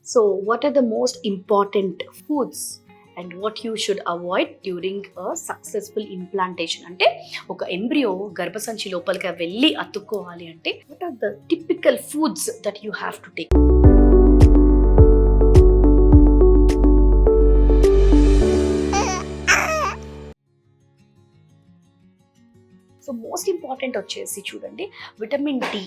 So, what are the most important foods and what you should avoid during a successful implantation? అంటే ఒక embryo గర్భసంచి లోపలికి వెళ్ళి అతుక్కోవాలి అంటే what are the typical foods that you have to take? So most important వచ్చేసి చూడండి vitamin D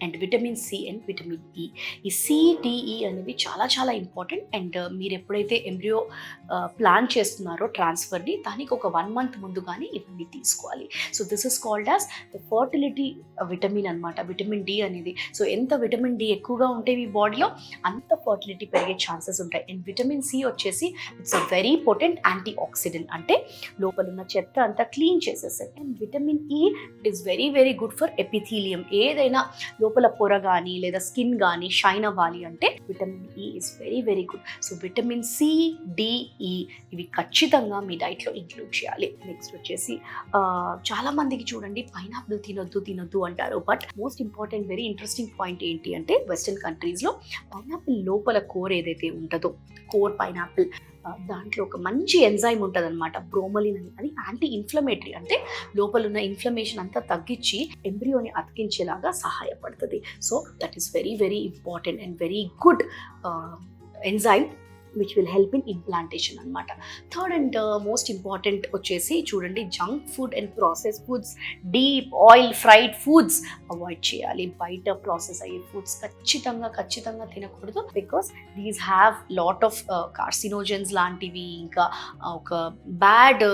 and vitamin C and vitamin E. ఈ CDE అనేవి చాలా చాలా ఇంపార్టెంట్. అండ్ మీరు ఎప్పుడైతే ఎంబ్రియో ప్లాన్ చేస్తున్నారో ట్రాన్స్ఫర్ని, దానికి ఒక 1 month ముందు కానీ ఇవన్నీ తీసుకోవాలి. So this is called as the fertility vitamin అనమాట, విటమిన్ డి అనేది. సో ఎంత విటమిన్ డి ఎక్కువగా ఉంటే మీ బాడీలో అంత ఫర్టిలిటీ పెరిగే ఛాన్సెస్ ఉంటాయి. అండ్ విటమిన్ సి వచ్చేసి it's a very potent anti oxidant, అంటే లోపల ఉన్న చెత్త అంతా క్లీన్ చేసేస్తుంది. అండ్ విటమిన్ ఈ it is very very good for epithelium. ఏదైనా లోపల పొర కానీ లేదా స్కిన్ కానీ షైన్ అవ్వాలి అంటే vitamin E is very very good. So vitamin C, D E ఇవి ఖచ్చితంగా మీ డైట్లో ఇంక్లూడ్ చేయాలి. నెక్స్ట్ వచ్చేసి చాలా మందికి చూడండి పైనాపిల్ తినొద్దు అంటారు. But most important very interesting point ఏంటి అంటే వెస్టర్న్ కంట్రీస్లో పైనాపిల్ లోపల కోర్ ఏదైతే ఉంటుందో, కోర్ పైనాపిల్, దాంట్లో ఒక మంచి ఎంజైమ్ ఉంటుంది అనమాట, బ్రోమలిన్ అని. అది యాంటీ ఇన్ఫ్లమేటరీ, అంటే లోపల ఉన్న ఇన్ఫ్లమేషన్ అంతా తగ్గించి ఎంబ్రియోని అతికించేలాగా సహాయపడుతుంది. So that is very very important and very good enzyme which will help in implantation అనమాట. థర్డ్ అండ్ మోస్ట్ ఇంపార్టెంట్ వచ్చేసి చూడండి junk food and process foods, deep oil fried foods avoid చేయాలి. బయట ప్రాసెస్ అయ్యే foods ఖచ్చితంగా తినకూడదు. Because these have lot of carcinogens లాంటివి, ఇంకా ఒక బ్యాడ్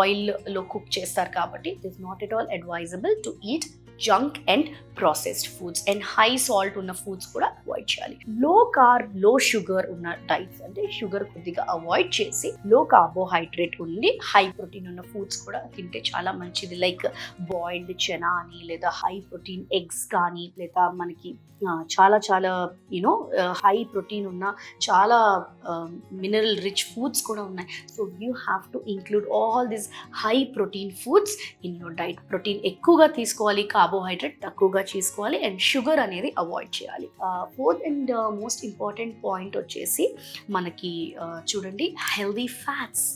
ఆయిల్లో కుక్ చేస్తారు. కాబట్టి it is not at all advisable to eat junk and processed foods. And high salt ఉన్న ఫుడ్స్ కూడా అవాయిడ్ చేయాలి. లో కార్బ్, లో షుగర్ ఉన్న డైట్స్, అంటే షుగర్ కొద్దిగా అవాయిడ్ చేసి లో కార్బోహైడ్రేట్ ఉండి హై ప్రోటీన్ ఉన్న ఫుడ్స్ కూడా తింటే చాలా మంచిది. లైక్ బాయిల్డ్ చెనా అని, లేదా హై ప్రోటీన్ ఎగ్స్ కానీ, లేదా మనకి చాలా యూనో హై ప్రోటీన్ ఉన్న చాలా మినరల్ రిచ్ ఫుడ్స్ కూడా ఉన్నాయి. So you have to include all these high protein foods in your diet. Protein ఎక్కువగా తీసుకోవాలి, కార్బోహైడ్రేట్ తక్కువగా తీసుకోవాలి, అండ్ షుగర్ అనేది అవాయిడ్ చేయాలి. Fourth and most important point వచ్చేసి మనకి చూడండి healthy fats,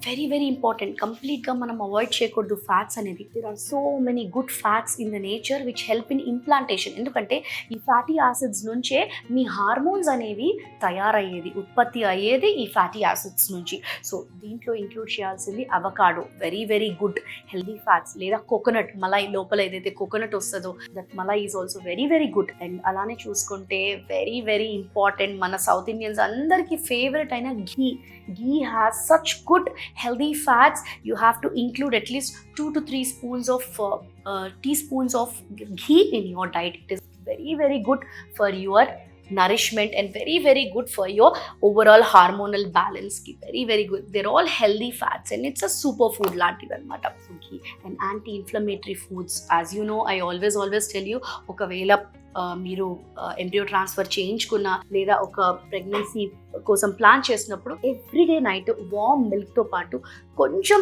very very important. కంప్లీట్గా మనం అవాయిడ్ చేయకూడదు ఫ్యాట్స్ అనేది. There are so many good fats in the nature which help in implantation. ఎందుకంటే ఈ ఫ్యాటీ యాసిడ్స్ నుంచే మీ హార్మోన్స్ అనేవి తయారయ్యేది, ఉత్పత్తి అయ్యేది ఈ ఫ్యాటీ యాసిడ్స్ నుంచి. సో దీంట్లో ఇంక్లూడ్ చేయాల్సింది avocado, very very good healthy fats, లేదా కోకోనట్ మలై, లోపల ఏదైతే కోకోనట్ వస్తుందో that malai is also very very good. And అలానే చూసుకుంటే వెరీ వెరీ ఇంపార్టెంట్, మన సౌత్ ఇండియన్స్ అందరికీ ఫేవరెట్ అయిన ghee has such good healthy fats. You have to include at least 2 to 3 spoons of teaspoons of ghee in your diet. It is very very good for your nourishment and very very good for your overall hormonal balance ki. Very very good. They're all healthy fats and it's a superfood lantivi anamata. So ghee and anti-inflammatory foods, as you know, I always tell you, ఒకవేళ మీరు embryo transfer చేయించుకున్న లేదా ఒక pregnancy కోసం plan చేసినప్పుడు everyday night warm మిల్క్తో పాటు కొంచెం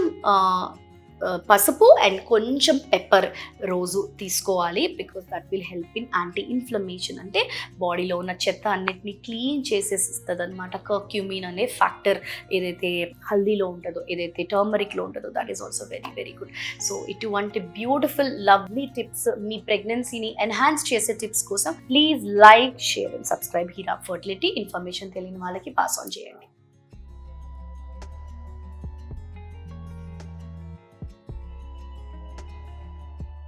పసుపు అండ్ కొంచెం పెప్పర్ రోజు తీసుకోవాలి. Because that will help in anti inflammation, అంటే బాడీలో ఉన్న చెత్త అన్నిటిని క్లీన్ చేసేసిస్తుంది అనమాట. కర్క్యూమిన్ అనే ఫ్యాక్టర్ ఏదైతే హల్దీలో ఉంటుందో, ఏదైతే టర్మరిక్లో ఉంటుందో, that is also very very good. So ఇటువంటి బ్యూటిఫుల్ లవ్లీ టిప్స్, మీ ప్రెగ్నెన్సీని ఎన్హాన్స్ చేసే టిప్స్ కోసం please like, share and subscribe Heera fertility. Information తెలియని వాళ్ళకి పాస్ ఆన్ చేయండి.